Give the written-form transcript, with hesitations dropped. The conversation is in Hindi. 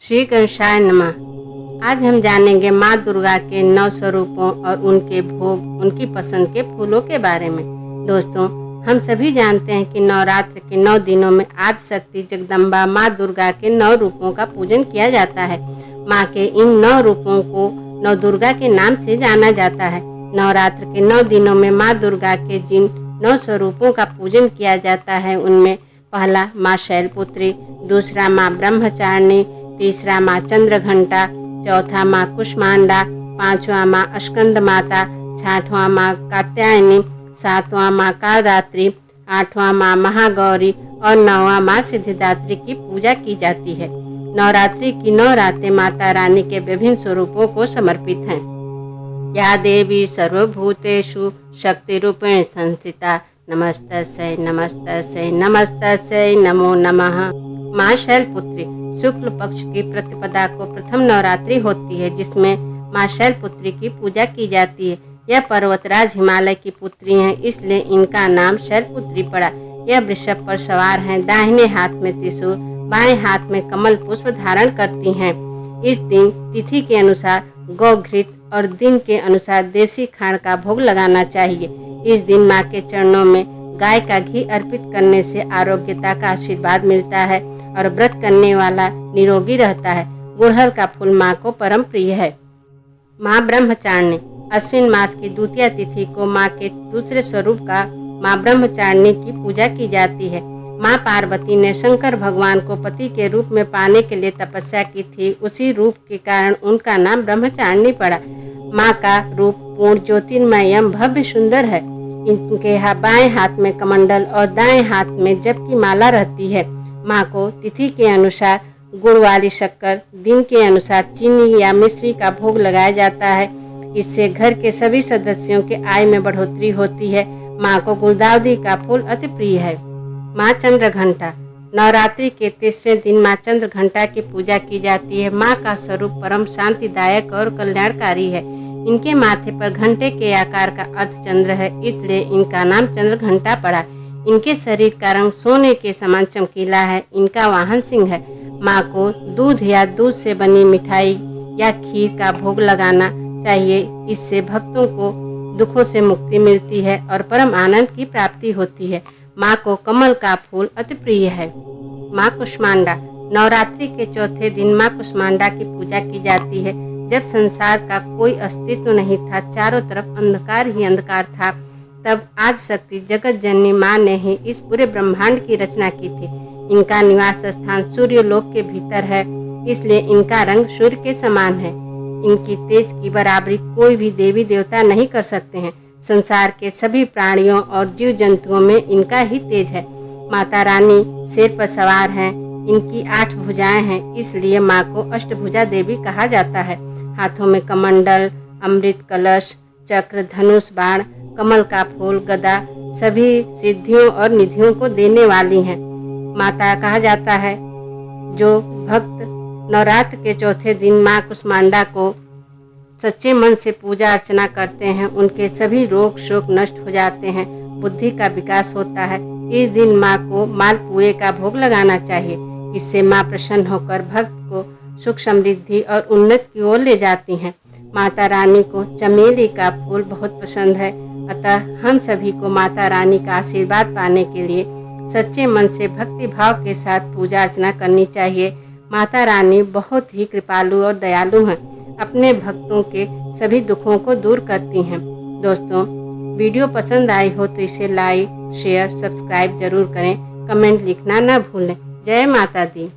श्री गणेशाय नमः। आज हम जानेंगे माँ दुर्गा के 9 स्वरूपों और उनके भोग, उनकी पसंद के फूलों के बारे में। दोस्तों, हम सभी जानते हैं कि नवरात्र के 9 दिनों में आदि शक्ति जगदम्बा माँ दुर्गा के 9 रूपों का पूजन किया जाता है। माँ के इन 9 रूपों को नौ दुर्गा के नाम से जाना जाता है। नवरात्र के 9 दिनों में माँ दुर्गा के जिन 9 स्वरूपों का पूजन किया जाता है उनमें पहला माँ शैलपुत्री, दूसरा माँ ब्रह्मचारिणी, तीसरा माँ चंद्रघंटा, चौथा माँ कुष्मांडा, पांचवा माँ स्कंद माता, छठवां माँ कात्यायनी, सातवां माँ कालरात्रि, आठवां माँ महागौरी और 9वां माँ सिद्धिदात्री की पूजा की जाती है। नवरात्रि की 9 रातें माता रानी के विभिन्न स्वरूपों को समर्पित हैं। या देवी सर्वभूतेषु शक्ति रूपेण संस्थिता, नमस्तस्यै नमस्तस्यै नमस्तस्यै नमो नमः। माँ शैलपुत्री शुक्ल पक्ष की प्रतिपदा को प्रथम नवरात्रि होती है, जिसमें माँ शैलपुत्री की पूजा की जाती है। यह पर्वतराज हिमालय की पुत्री हैं, इसलिए इनका नाम शैलपुत्री पड़ा। यह वृषभ पर सवार हैं, दाहिने हाथ में त्रिशूल, बाएं हाथ में कमल पुष्प धारण करती हैं। इस दिन तिथि के अनुसार गौघृत और दिन के अनुसार देसी खांड का भोग लगाना चाहिए। इस दिन माँ के चरणों में गाय का घी अर्पित करने से आरोग्यता का आशीर्वाद मिलता है और व्रत करने वाला निरोगी रहता है। गुड़हल का फूल माँ को परम प्रिय है। माँ ब्रह्मचारिणी अश्विन मास की द्वितीय तिथि को माँ के दूसरे स्वरूप का माँ ब्रह्मचारिणी की पूजा की जाती है। माँ पार्वती ने शंकर भगवान को पति के रूप में पाने के लिए तपस्या की थी। उसी रूप के कारण उनका नाम ब्रह्मचारिणी पड़ा। माँ का रूप पूर्ण ज्योतिर्मय एवं भव्य सुंदर है। इनके बाएं हाथ में कमंडल और दाएं हाथ में जप की माला रहती है। माँ को तिथि के अनुसार गुड़ वाली शक्कर, दिन के अनुसार चीनी या मिश्री का भोग लगाया जाता है। इससे घर के सभी सदस्यों के आय में बढ़ोतरी होती है। माँ को गुलदाउदी का फूल अति प्रिय है। माँ चंद्रघंटा नवरात्रि के तीसरे दिन माँ चंद्रघंटा की पूजा की जाती है। माँ का स्वरूप परम शांतिदायक और कल्याणकारी है। इनके माथे पर घंटे के आकार का अर्धचंद्र है, इसलिए इनका नाम चंद्रघंटा पड़ा। इनके शरीर का रंग सोने के समान चमकीला है। इनका वाहन सिंह है। माँ को दूध या दूध से बनी मिठाई या खीर का भोग लगाना चाहिए। इससे भक्तों को दुखों से मुक्ति मिलती है और परम आनंद की प्राप्ति होती है। माँ को कमल का फूल अति प्रिय है। माँ कुष्मांडा नवरात्रि के चौथे दिन माँ कुष्मांडा की पूजा की जाती है। जब संसार का कोई अस्तित्व नहीं था, चारों तरफ अंधकार ही अंधकार था, तब आदि शक्ति जगत जननी माँ ने ही इस पूरे ब्रह्मांड की रचना की थी। इनका निवास स्थान सूर्य लोक के भीतर है, इसलिए इनका रंग सूर्य के समान है। इनकी तेज की बराबरी कोई भी देवी देवता नहीं कर सकते हैं। संसार के सभी प्राणियों और जीव जंतुओं में इनका ही तेज है। माता रानी शेर पर सवार हैं। इनकी 8 भुजाएं हैं, इसलिए माँ को अष्टभुजा देवी कहा जाता है। हाथों में कमंडल, अमृत कलश, चक्र, धनुष, बाण, कमल का फूल, गदा सभी सिद्धियों और निधियों को देने वाली हैं। माता कहा जाता है। जो भक्त नवरात्र के चौथे दिन माँ कुष्मांडा को सच्चे मन से पूजा अर्चना करते हैं, उनके सभी रोग शोक नष्ट हो जाते हैं, बुद्धि का विकास होता है। इस दिन माँ को मालपुए का भोग लगाना चाहिए। इससे माँ प्रसन्न होकर भक्त को सुख समृद्धि और उन्नति की ओर ले जाती हैं। माता रानी को चमेली का फूल बहुत पसंद है, अतः हम सभी को माता रानी का आशीर्वाद पाने के लिए सच्चे मन से भक्ति भाव के साथ पूजा अर्चना करनी चाहिए। माता रानी बहुत ही कृपालु और दयालु हैं। अपने भक्तों के सभी दुखों को दूर करती हैं। दोस्तों, वीडियो पसंद आई हो तो इसे लाइक, शेयर, सब्सक्राइब जरूर करें। कमेंट लिखना न भूलें। जय माता दी।